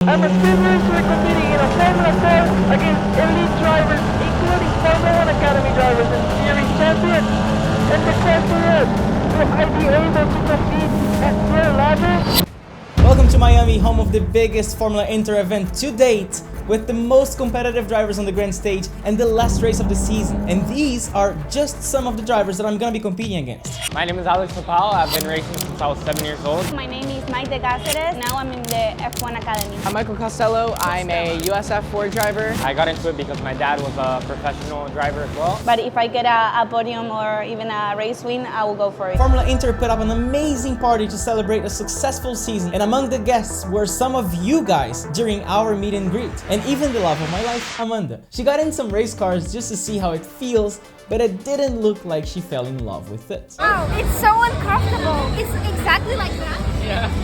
I'm a speed racer competing in a Formula 4 against elite drivers, including Formula 1 Academy drivers and series champions. And the question is, will I be able to compete at their level? Welcome to Miami, home of the biggest Formula Inter event to date, with the most competitive drivers on the grand stage and the last race of the season. And these are just some of the drivers that I'm gonna be competing against. My name is Alex Popow. I've been racing since I was 7 years old. My name is Maite Caceres. Now I'm in the F1 Academy. I'm Michael Costello. I'm a USF 4 driver. I got into it because my dad was a professional driver as well. But if I get a podium or even a race win, I will go for it. Formula Inter put up an amazing party to celebrate a successful season, and among the guests were some of you guys during our meet and greet. And even the love of my life, Amanda. She got in some race cars just to see how it feels, but it didn't look like she fell in love with it. Wow, it's so uncomfortable. It's exactly like that.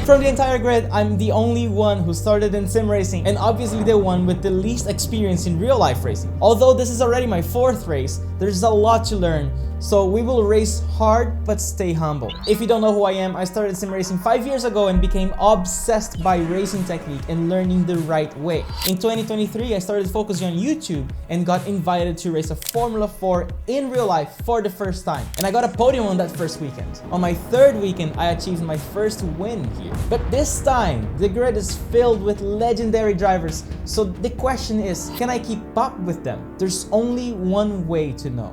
From the entire grid, I'm the only one who started in sim racing, and obviously the one with the least experience in real life racing. Although this is already my 4th race, there's a lot to learn, so we will race hard but stay humble. If you don't know who I am, I started sim racing 5 years ago and became obsessed by racing technique and learning the right way. In 2023, I started focusing on YouTube and got invited to race a Formula 4 in real life for the first time. And I got a podium on that first weekend. On my 3rd weekend, I achieved my first win here. But this time, the grid is filled with legendary drivers, so the question is, can I keep up with them? There's only one way to know.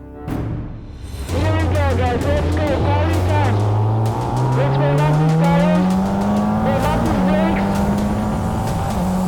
Here we go, guys. Let's go. Party time. Let's roll up these tires. Roll up these brakes.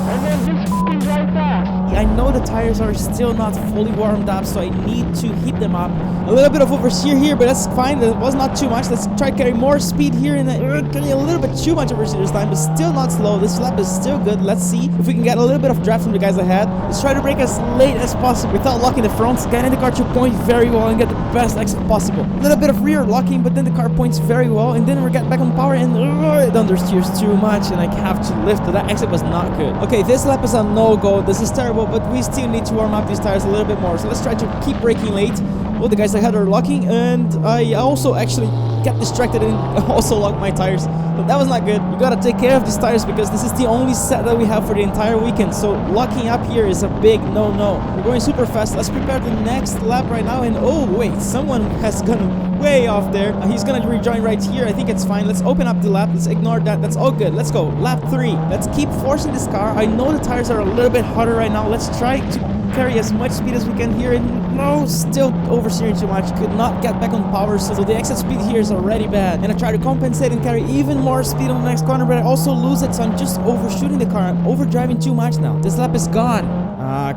And then just f***ing drive fast. I know the tires are still not fully warmed up, so I need to heat them up. A little bit of oversteer here, but that's fine. That was not too much. Let's try to carry more speed here, and getting a little bit too much oversteer this time, but still not slow. This lap is still good. Let's see if we can get a little bit of draft from the guys ahead. Let's try to brake as late as possible without locking the front. Getting the car to point very well and get the best exit possible. A little bit of rear locking, but then the car points very well, and then we get back on power, and it understeers too much, and I have to lift. That exit was not good. Okay, this lap is a no-go. This is terrible, but we still need to warm up these tires a little bit more. So let's try to keep braking late. Oh, the guys ahead are locking, and I also actually get distracted and also lock my tires. But that was not good. You gotta take care of these tires because this is the only set that we have for the entire weekend. So locking up here is a big no-no. We're going super fast. Let's prepare the next lap right now. And oh wait, someone has gone way off there. He's gonna rejoin right here. I think it's fine. Let's open up the lap. Let's ignore that. That's all good. Let's go. Lap 3. Let's keep forcing this car. I know the tires are a little bit hotter right now. Let's try to carry as much speed as we can here, and no, still oversteering too much. Could not get back on power, so the exit speed here is already bad. And I try to compensate and carry even more speed on the next corner, but I also lose it, so I'm just overshooting the car. I'm overdriving too much now. This lap is gone.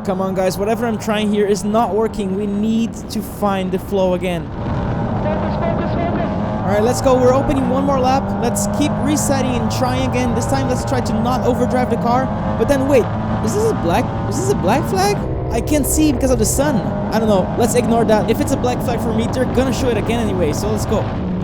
Come on guys, whatever I'm trying here is not working. We need to find the flow again. Focus, focus, focus. Alright, let's go. We're opening one more lap. Let's keep resetting and trying again. This time let's try to not overdrive the car. But then wait, is this a black flag? I can't see because of the sun. I don't know. Let's ignore that. If it's a black flag for me, they're gonna show it again anyway. So let's go.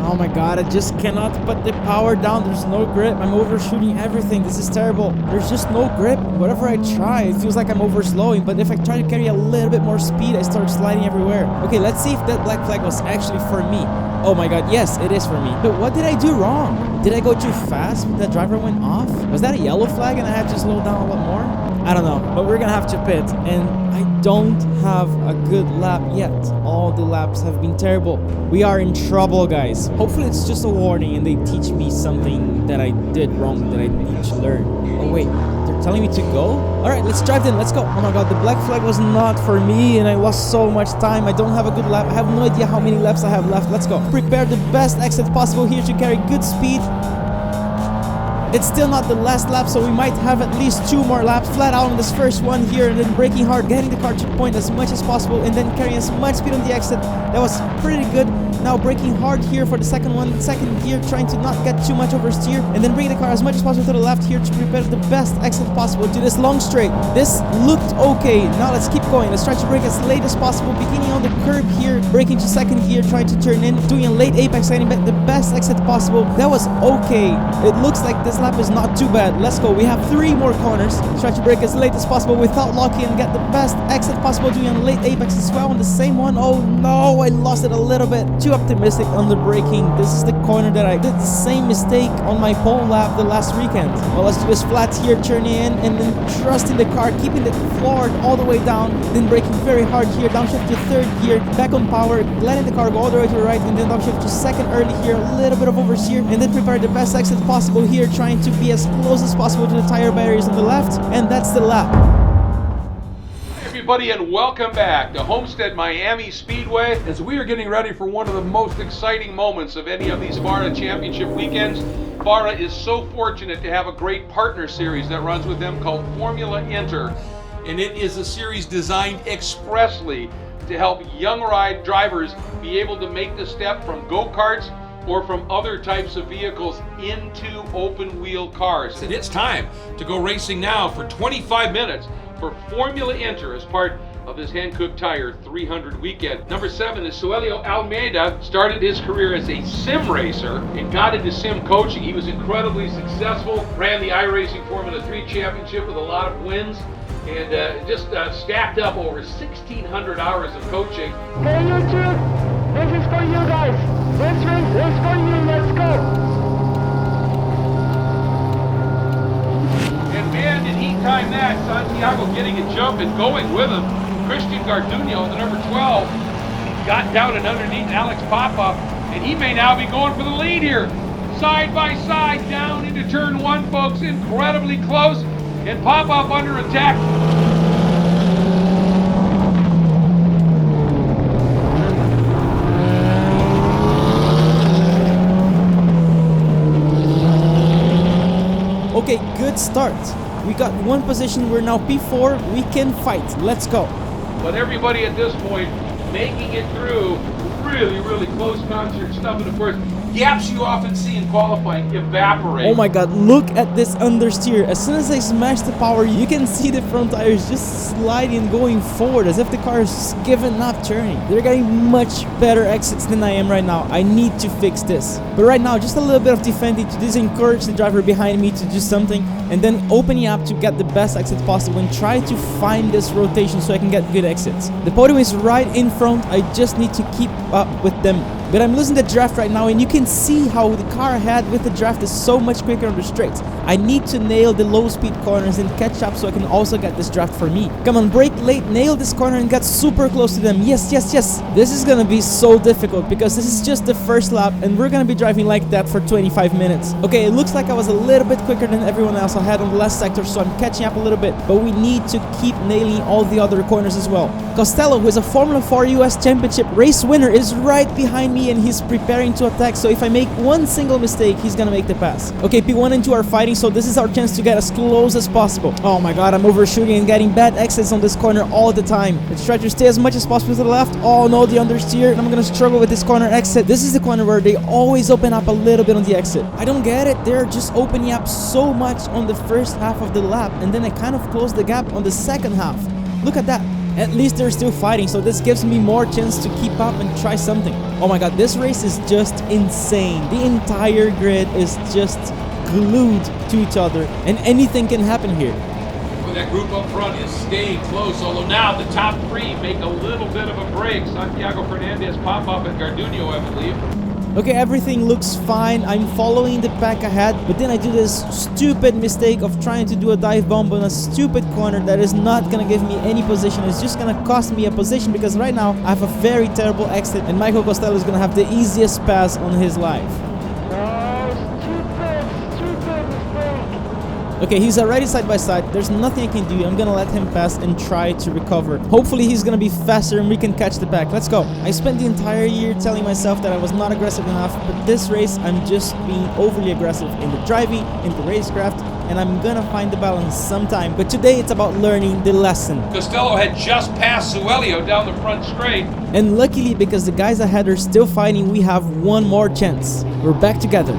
Oh my god, I just cannot put the power down. There's no grip. I'm overshooting everything. This is terrible. There's just no grip. Whatever I try, it feels like I'm overslowing. But if I try to carry a little bit more speed, I start sliding everywhere. Okay, let's see if that black flag was actually for me. Oh my god, yes, it is for me. But what did I do wrong? Did I go too fast when that driver went off? Was that a yellow flag and I had to slow down a lot more? I don't know, but we're gonna have to pit, and I don't have a good lap yet. All the laps have been terrible. We are in trouble, guys. Hopefully it's just a warning and they teach me something that I did wrong that I need to learn. Oh wait, they're telling me to go? Alright, let's drive then, let's go. Oh my god, the black flag was not for me and I lost so much time. I don't have a good lap. I have no idea how many laps I have left. Let's go. Prepare the best exit possible here to carry good speed. It's still not the last lap, so we might have at least 2 more laps flat out on this first one here, and then braking hard, getting the car to point as much as possible, and then carrying as much speed on the exit. That was pretty good. Now braking hard here for the second one, second gear, trying to not get too much oversteer, and then bring the car as much as possible to the left here to prepare the best exit possible to this long straight. This looked okay. Now let's keep going. Let's try to brake as late as possible, beginning on the curb here, braking to second gear, trying to turn in, doing a late apex, getting back the best exit possible. That was okay. It looks like this lap is not too bad. Let's go. We have 3 more corners. Let's try to brake as late as possible without locking and get the best exit possible, doing a late apex as well on the same one. Oh no, I lost it a little bit. 2 optimistic on the braking. This is the corner that I did the same mistake on my pole lap the last weekend. Well, let's do this flat here, turning in, and then trusting the car, keeping it floored all the way down, then braking very hard here, downshift to third gear, back on power, letting the car go all the way to the right, and then downshift to second early here, a little bit of oversteer, and then prepare the best exit possible here, trying to be as close as possible to the tire barriers on the left, and that's the lap. Everybody, and welcome back to Homestead Miami Speedway as we are getting ready for one of the most exciting moments of any of these FARA Championship weekends. FARA is so fortunate to have a great partner series that runs with them called Formula Inter, and it is a series designed expressly to help young ride drivers be able to make the step from go-karts or from other types of vehicles into open wheel cars. And it's time to go racing now for 25 minutes for Formula Inter as part of this hand-cooked tire 300 weekend. Number 7 is Suellio Almeida. Started his career as a sim racer and got into sim coaching. He was incredibly successful, ran the iRacing Formula 3 Championship with a lot of wins, and just stacked up over 1,600 hours of coaching. Hey YouTube, this is for you guys. This race is for you, let's go. And man, did he time that. Santiago getting a jump and going with him. Christian Garduño, the number 12, got down and underneath Alex Popow, and he may now be going for the lead here. Side by side, down into turn 1, folks, incredibly close, and Popow under attack. Okay, good start. We got one position, we're now P4, we can fight. Let's go. But everybody at this point making it through really close concert stuff, and of course, gaps you often see in qualifying evaporate. Oh my god, look at this understeer. As soon as I smash the power, you can see the front tires just sliding, going forward, as if the car is giving up turning. They're getting much better exits than I am right now. I need to fix this. But right now, just a little bit of defending to disencourage the driver behind me to do something, and then opening up to get the best exit possible and try to find this rotation so I can get good exits. The podium is right in front. I just need to keep up with them. But I'm losing the draft right now, and you can see how the car ahead with the draft is so much quicker on the straights. I need to nail the low speed corners and catch up so I can also get this draft for me. Come on, brake late, nail this corner and get super close to them. Yes. This is gonna be so difficult because this is just the first lap and we're gonna be driving like that for 25 minutes. Okay, it looks like I was a little bit quicker than everyone else I had on the last sector, so I'm catching up a little bit, but we need to keep nailing all the other corners as well. Costello, who is a Formula 4 US Championship race winner, is right behind me and he's preparing to attack, so if I make one single mistake, he's gonna make the pass. Okay, P1 and 2 are fighting, so this is our chance to get as close as possible. Oh my god, I'm overshooting and getting bad exits on this corner all the time. Let's try to stay as much as possible to the left. Oh no, the understeer, and I'm gonna struggle with this corner exit. This is the corner where they always open up a little bit on the exit. I don't get it, they're just opening up so much on the first half of the lap, and then I kind of close the gap on the second half. Look at that. At least they're still fighting, so this gives me more chance to keep up and try something. Oh my god, this race is just insane. The entire grid is just glued to each other, and anything can happen here. Well, that group up front is staying close, although now the top 3 make a little bit of a break. Santiago Fernandez, Popow, and Garduño, I believe. Okay, everything looks fine. I'm following the pack ahead, but then I do this stupid mistake of trying to do a dive bomb on a stupid corner that is not gonna give me any position. It's just gonna cost me a position because right now I have a very terrible exit and Michael Costello is gonna have the easiest pass on his life. Okay, he's already side by side. There's nothing I can do. I'm gonna let him pass and try to recover. Hopefully he's gonna be faster and we can catch the pack. Let's go. I spent the entire year telling myself that I was not aggressive enough, but this race I'm just being overly aggressive in the driving, in the racecraft, and I'm gonna find the balance sometime. But today it's about learning the lesson. Costello had just passed Suellio down the front straight. And luckily, because the guys ahead are still fighting, we have one more chance. We're back together.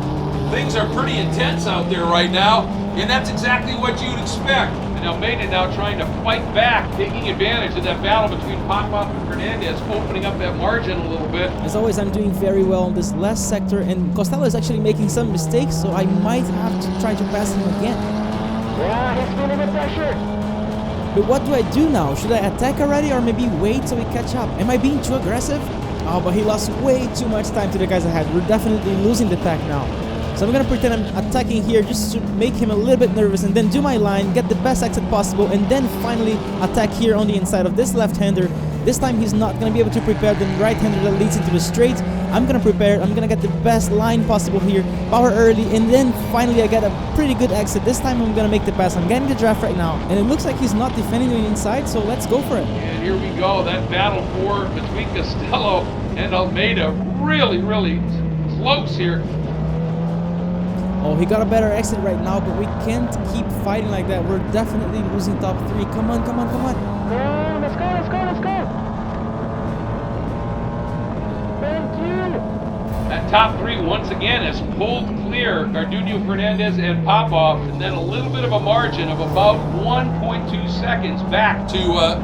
Things are pretty intense out there right now, and that's exactly what you'd expect. And Almeida now trying to fight back, taking advantage of that battle between Popow and Fernandez, opening up that margin a little bit. As always, I'm doing very well on this last sector, and Costello is actually making some mistakes, so I might have to try to pass him again. Yeah, he's feeling the pressure. But what do I do now? Should I attack already or maybe wait till we catch up? Am I being too aggressive? Oh, but he lost way too much time to the guys ahead. We're definitely losing the pack now. So I'm gonna pretend I'm attacking here just to make him a little bit nervous and then do my line, get the best exit possible, and then finally attack here on the inside of this left-hander. This time he's not gonna be able to prepare the right-hander that leads into the straight. I'm gonna prepare, I'm gonna get the best line possible here, power early, and then finally I get a pretty good exit. This time I'm gonna make the pass. I'm getting the draft right now, and it looks like he's not defending the inside, so let's go for it. And here we go, that battle between Costello and Almeida, really, really close here. Oh, he got a better exit right now, but we can't keep fighting like that. We're definitely losing top 3. Come on, come on, come on. No, let's go, let's go, let's go. Thank you. That top 3 once again has pulled clear Garduño, Fernandez, and Popow, and then a little bit of a margin of about 1.2 seconds back to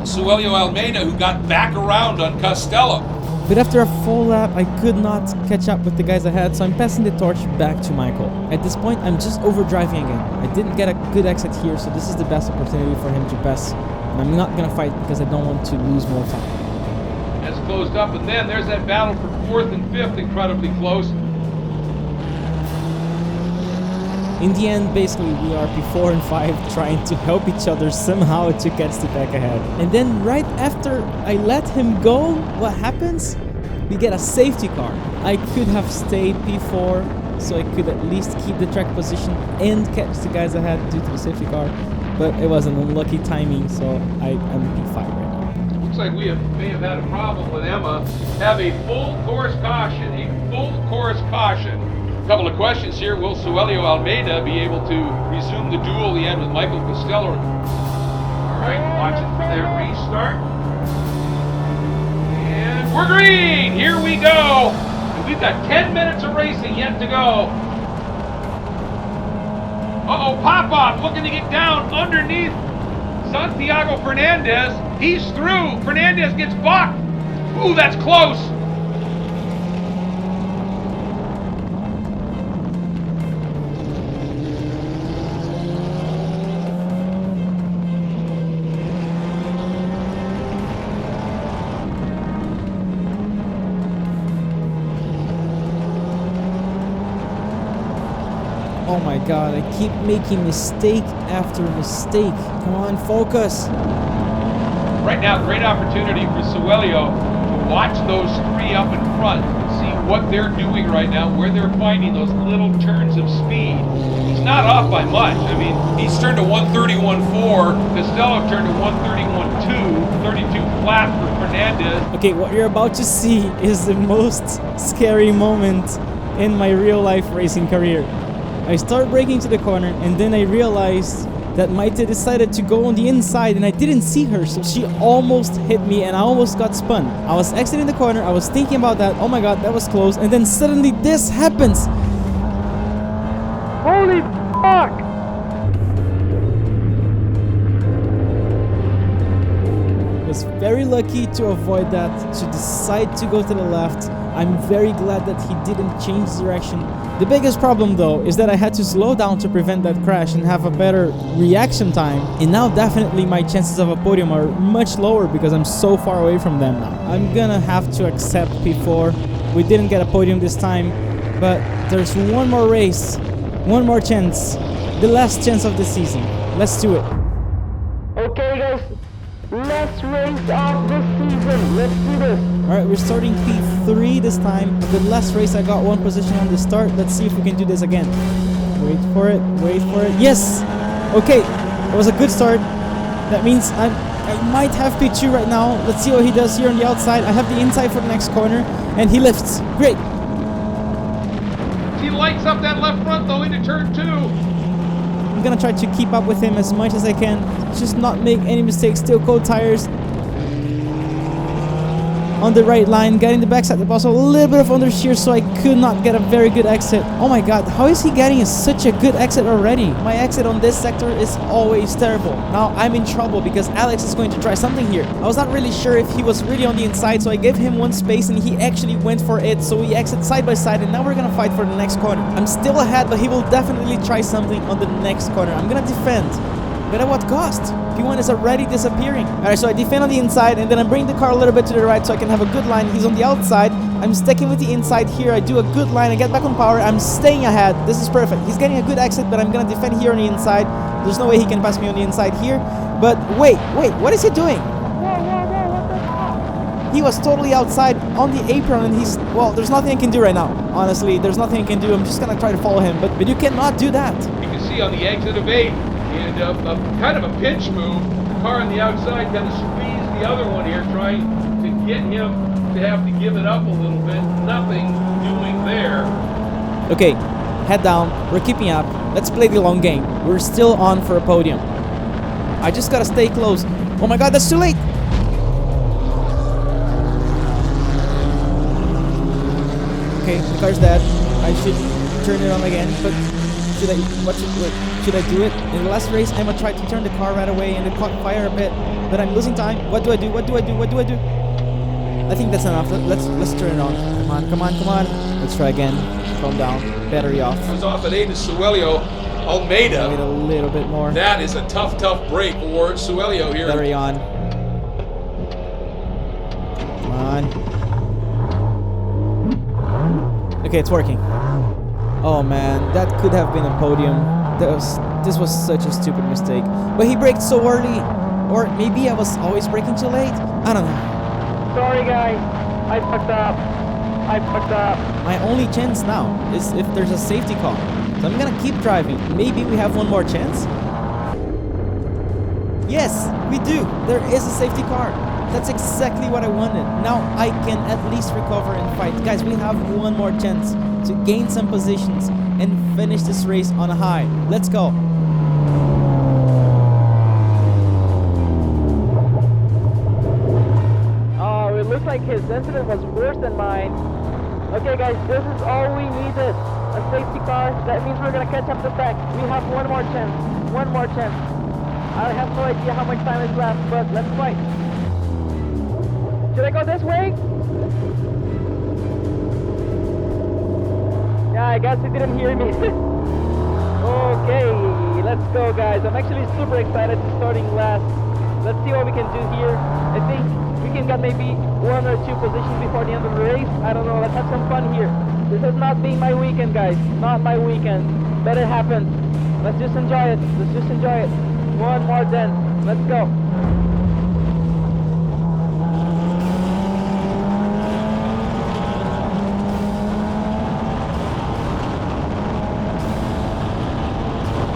Suellio Almeida, who got back around on Costello. But after a full lap, I could not catch up with the guys ahead, so I'm passing the torch back to Michael. At this point, I'm just overdriving again. I didn't get a good exit here, so this is the best opportunity for him to pass. And I'm not gonna fight because I don't want to lose more time. Has closed up, and then there's that battle for 4th and 5th, incredibly close. In the end, basically, we are P4 and 5 trying to help each other somehow to catch the back ahead. And then right after I let him go, what happens? We get a safety car. I could have stayed P4, so I could at least keep the track position and catch the guys ahead due to the safety car. But it was an unlucky timing, so I am P5 right now. Looks like we may have had a problem with Emma. Have a full course caution, a full course caution. A couple of questions here. Will Suellio Almeida be able to resume the duel he had with Michael Costello? All right, watching for their restart. And we're green! Here we go! And we've got 10 minutes of racing yet to go. Uh-oh, Popow looking to get down underneath Santiago Fernandez. He's through. Fernandez gets bucked. Ooh, that's close. Oh my god, I keep making mistake after mistake. Come on, focus. Right now, great opportunity for Suellio to watch those 3 up in front and see what they're doing right now, where they're finding those little turns of speed. He's not off by much. I mean, he's turned to 131.4. Costello turned to 131.2, 32 flat for Fernandez. Okay, what you're about to see is the most scary moment in my real life racing career. I start braking to the corner and then I realized that Maite decided to go on the inside and I didn't see her, so she almost hit me and I almost got spun. I was exiting the corner, I was thinking about that, oh my god, that was close, and then suddenly this happens! Holy fuck! I was very lucky to avoid that, to decide to go to the left. I'm very glad that he didn't change direction. The biggest problem though is that I had to slow down to prevent that crash and have a better reaction time, and now definitely my chances of a podium are much lower because I'm so far away from them now. I'm gonna have to accept P4. We didn't get a podium this time, but there's one more race, one more chance, the last chance of the season. Let's do it. Okay guys, last race of the season. Let's do this. Alright, we're starting P3 this time. The last race I got 1 position on the start. Let's see if we can do this again. Wait for it, wait for it. Yes! Okay, it was a good start. That means I might have P2 right now. Let's see what he does here on the outside. I have the inside for the next corner, and he lifts. Great! He lights up that left front though into turn 2. I'm gonna try to keep up with him as much as I can. Just not make any mistakes. Still cold tires. On the right line, getting the backside, but also a little bit of understeer, so I could not get a very good exit. Oh my god, how is he getting such a good exit already? My exit on this sector is always terrible. Now I'm in trouble because Alex is going to try something here. I was not really sure if he was really on the inside, so I gave him 1 space and he actually went for it, so we exit side by side, and now we're gonna fight for the next corner. I'm still ahead, but he will definitely try something on the next corner. I'm gonna defend. But at what cost? P1 is already disappearing. Alright, so I defend on the inside, and then I bring the car a little bit to the right so I can have a good line. He's on the outside. I'm sticking with the inside here. I do a good line. I get back on power. I'm staying ahead. This is perfect. He's getting a good exit, but I'm going to defend here on the inside. There's no way he can pass me on the inside here. But wait, what is he doing? He was totally outside on the apron, and he's, well, there's nothing I can do right now. Honestly, there's nothing I can do. I'm just going to try to follow him, but you cannot do that. You can see on the exit of 8, and kind of a pinch move. The car on the outside kind of squeezed the other one here, trying to get him to have to give it up a little bit. Nothing doing there. Okay, head down. We're keeping up. Let's play the long game. We're still on for a podium. I just gotta stay close. Oh my god, that's too late. Okay, the car's dead. I should turn it on again, but should I do it? In the last race, Emma tried to turn the car right away and it caught fire a bit, but I'm losing time. What do I do? What do I do? What do I do? I think that's enough. Let's turn it on. Come on. Let's try again. Calm down. Battery off. Comes off at 8 to Suellio. Almeida. Wait a little bit more. That is a tough break for Suellio here. Battery on. Come on. Okay, it's working. Oh man, that could have been a podium. This was such a stupid mistake. But he braked so early. Or maybe I was always braking too late. I don't know. Sorry guys, I fucked up. My only chance now is if there's a safety car. So I'm gonna keep driving. Maybe we have one more chance. Yes, we do. There is a safety car. That's exactly what I wanted. Now I can at least recover and fight. Guys, we have one more chance to gain some positions and finish this race on a high. Let's go. Oh, it looks like his incident was worse than mine. Okay guys, this is all we needed. A safety car. That means we're gonna catch up the pack. We have one more chance. I have no idea how much time is left, but let's fight. Should I go this way? Yeah, I guess he didn't hear me. Okay, let's go guys. I'm actually super excited to starting last. Let's see what we can do here. I think we can get maybe 1 or 2 positions before the end of the race. I don't know, let's have some fun here. This has not been my weekend, guys. Not my weekend. But it happened. Let's just enjoy it. One more dance. Let's go.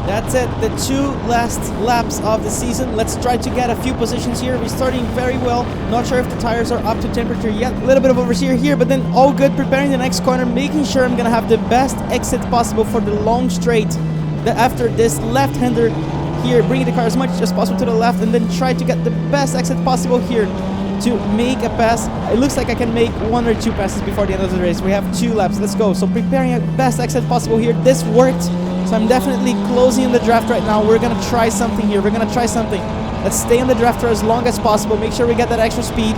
That's it, the 2 last laps of the season. Let's try to get a few positions here. We're starting very well. Not sure if the tires are up to temperature yet. A little bit of oversteer here, but then all good. Preparing the next corner, making sure I'm gonna have the best exit possible for the long straight. After this left-hander here, bringing the car as much as possible to the left, and then try to get the best exit possible here to make a pass. It looks like I can make 1 or 2 passes before the end of the race. We have 2 laps. Let's go. So preparing a best exit possible here. This worked. So I'm definitely closing in the draft right now. We're gonna try something here. Let's stay on the draft for as long as possible. Make sure we get that extra speed.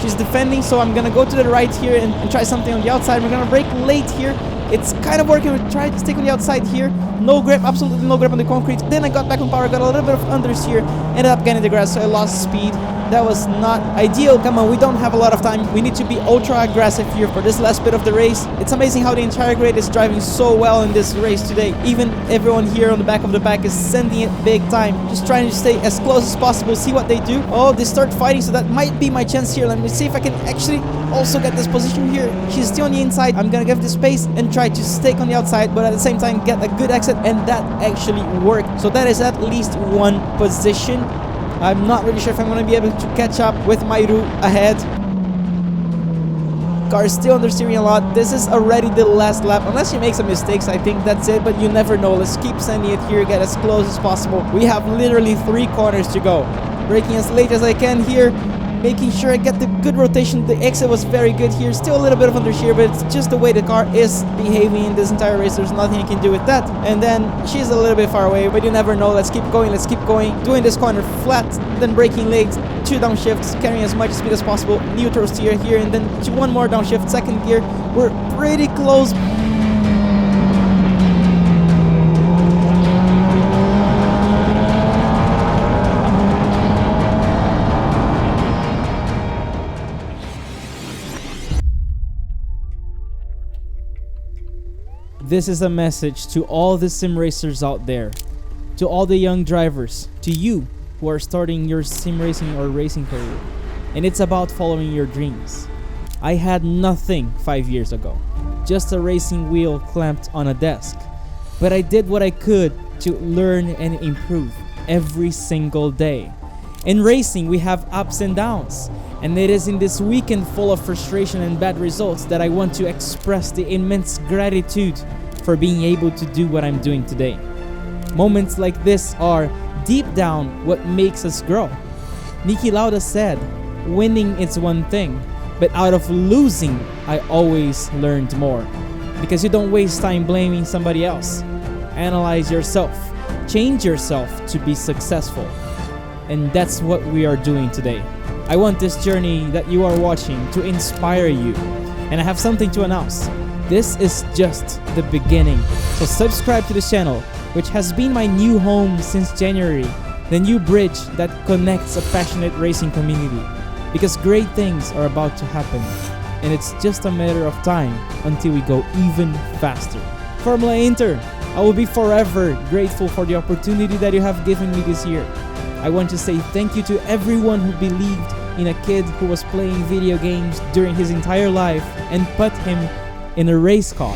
She's defending, so I'm gonna go to the right here and try something on the outside. We're gonna brake late here. It's kind of working. We tried to stick on the outside here. No grip, absolutely no grip on the concrete. Then I got back on power, got a little bit of unders here. Ended up getting the grass, so I lost speed. That was not ideal. Come on, we don't have a lot of time. We need to be ultra aggressive here for this last bit of the race. It's amazing how the entire grid is driving so well in this race today. Even everyone here on the back of the pack is sending it big time. Just trying to stay as close as possible, see what they do. Oh, they start fighting, so that might be my chance here. Let me see if I can actually also get this position here. She's still on the inside. I'm gonna give this space and try to stick on the outside, but at the same time get a good exit, and that actually worked. So that is at least 1 position. I'm not really sure if I'm going to be able to catch up with Mairu ahead. Car is still understeering a lot. This is already the last lap. Unless she makes some mistakes, I think that's it. But you never know. Let's keep sending it here. Get as close as possible. We have literally 3 corners to go. Braking as late as I can here. Making sure I get the good rotation. The exit was very good here. Still a little bit of understeer, but it's just the way the car is behaving in this entire race. There's nothing I can do with that. And then she's a little bit far away, but you never know. Let's keep going. Doing this corner flat, then braking late. 2 downshifts, carrying as much speed as possible. Neutral steer here, and then 1 more downshift, 2nd gear. We're pretty close. This is a message to all the sim racers out there, to all the young drivers, to you who are starting your sim racing or racing career. And it's about following your dreams. I had nothing 5 years ago, just a racing wheel clamped on a desk. But I did what I could to learn and improve every single day. In racing, we have ups and downs, and it is in this weekend full of frustration and bad results that I want to express the immense gratitude for being able to do what I'm doing today. Moments like this are, deep down, what makes us grow. Niki Lauda said, "Winning is one thing, but out of losing, I always learned more." Because you don't waste time blaming somebody else. Analyze yourself, change yourself to be successful. And that's what we are doing today. I want this journey that you are watching to inspire you. And I have something to announce. This is just the beginning. So subscribe to the channel, which has been my new home since January, the new bridge that connects a passionate racing community. Because great things are about to happen, and it's just a matter of time until we go even faster. Formula Inter, I will be forever grateful for the opportunity that you have given me this year. I want to say thank you to everyone who believed in a kid who was playing video games during his entire life and put him in a race car.